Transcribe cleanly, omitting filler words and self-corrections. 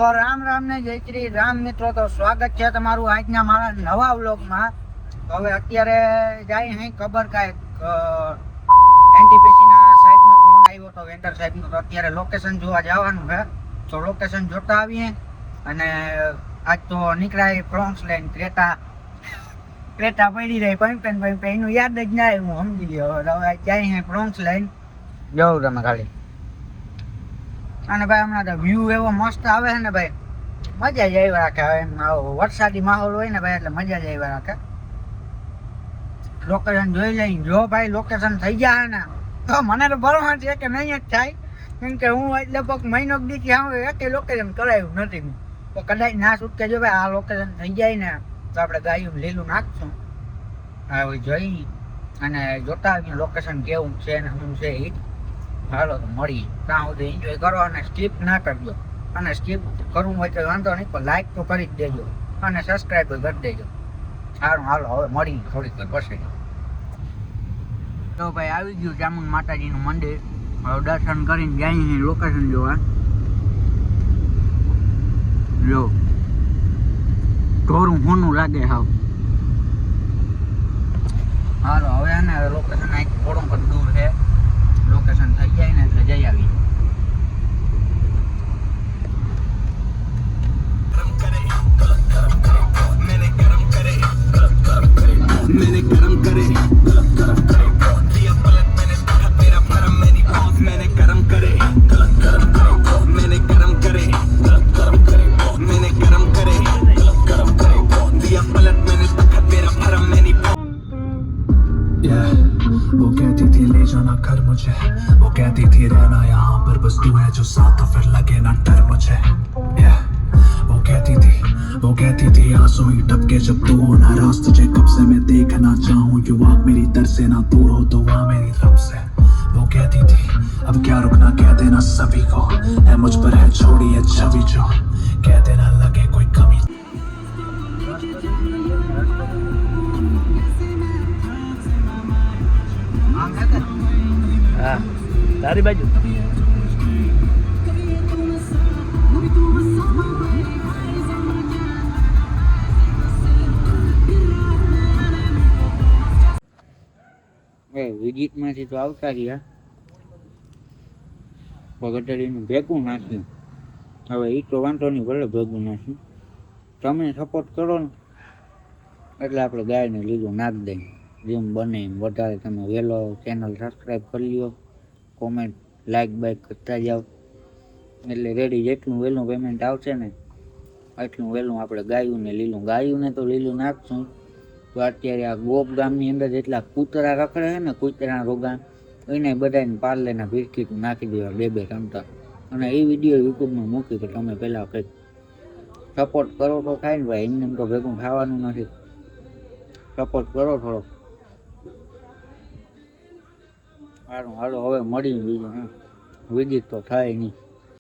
તો રામ રામ ને જય શ્રી રામ મિત્રો. તો સ્વાગત છે તમારું આજના મારા નવા વ્લોગમાં. તો હવે અત્યારે જાય અહીં ખબર કાંઈક એનટીપીસીના સાહેબનો ફોન આવ્યો તો વેન્ડર સાહેબનો. તો અત્યારે લોકેશન જોવા જવાનું છે. તો લોકેશન જોતા આવીએ. અને આજ તો નીકળાય પ્રોન્સ લઈને ક્રેટા પડી રહી પંપેન એનું યાદ જ ના આવ્યું. હું સમજી ગયો. હવે જાય પ્રોન્સ લઈને જવું તમે ખાલી. અને ભાઈ હમણાં તો વ્યૂ એવો મસ્ત આવે છે ને ભાઈ, મજા જ આવી રાખે. એમ વરસાદી માહોલ હોય ને ભાઈ એટલે મજા જ આવી રાખે. લોકેશન જોઈ લઈ. જો ભાઈ લોકેશન થઈ જાય ને તો મને તો ભરવા છે કે નહીં જ થાય, કેમ કે હું લગભગ મહિનો દીથી આવું એક લોકેશન કરાયું નથી. તો કદાચ ના છૂટકે જો ભાઈ આ લોકેશન થઈ જાય ને તો આપણે ગાયું લીલું નાખશું. હવે જોઈ અને જોતા આવીએ લોકેશન કેવું છે ને શું છે એ. હાલો તો મળી ત્યાં સુધી એન્જોય કરો અને સ્કીપ ના કરજો. અને સ્કીપ કરવું હોય તો વાંધો નહીં, પણ લાઈક તો કરી જ દેજો અને સબસ્ક્રાઈબ કરી દેજો. સારું હાલો હવે મળી થોડીક વાર પછી. તો ભાઈ આવી ગયું ચામુંડ માતાજીનું મંદિર. હવે દર્શન કરીને જાય લોકેશન જોવા. જો ઢોરું હોનું લાગે હાવ. હાલો હવે ને લોકેશન અહીંથી થોડુંક દૂર છે. લોકેશન થઈ જાય ને એટલે જઈ આવી. वो कहती थी ले जाना घर मुझे, वो कहती थी रहना यहाँ पर बस तू है जो साथ तो फिर लगे ना डर मुझे. वो कहती थी आंसू ही टपके जब तू हो नाराज, तुझे कब से मैं देखना चाहूँ. यू आँख मेरी दर से ना दूर हो तो वहाँ मेरी रब से. वो कहती थी अब क्या रुकना कह देना सभी को, है मुझ पर है छोड़ी है छवि जो कह देना लगे कोई कमी. હા તારી બાજુ વિજીટમાંથી તો આવતા રહ્યા. પગટડીનું ભેગું નાખ્યું. હવે એ તો વાંધો નહીં, ભલે ભેગું નાખ્યું. તમે સપોર્ટ કરો ને એટલે આપણે ગાયને લીધું નાખ દઈએ. જેમ બને એમ વધારે તમે વહેલો ચેનલ સબસ્ક્રાઈબ કરી લ્યો, કોમેન્ટ લાઈક બાઈક કરતા જાઓ એટલે રેડી. જેટલું વહેલું પેમેન્ટ આવશે ને એટલું વહેલું આપણે ગાયું ને તો લીલું નાખશું. તો અત્યારે આ ગોપ ગામની અંદર જેટલા કૂતરા રખડે છે ને, કૂતરા રોગા, એને બધાને પાર્લેના બિસ્કીટ નાખી દેવા 2-2 ચમચા. અને એ વિડીયો યુટ્યુબમાં મૂકી કે તમે પહેલાં કંઈક સપોર્ટ કરો તો થાય ને ભાઈ. એમને તો ભેગું ખાવાનું નથી. સપોર્ટ કરો થોડોક. સારું હાલો હવે મળી બીજું વિઝિટ તો થાય નહીં.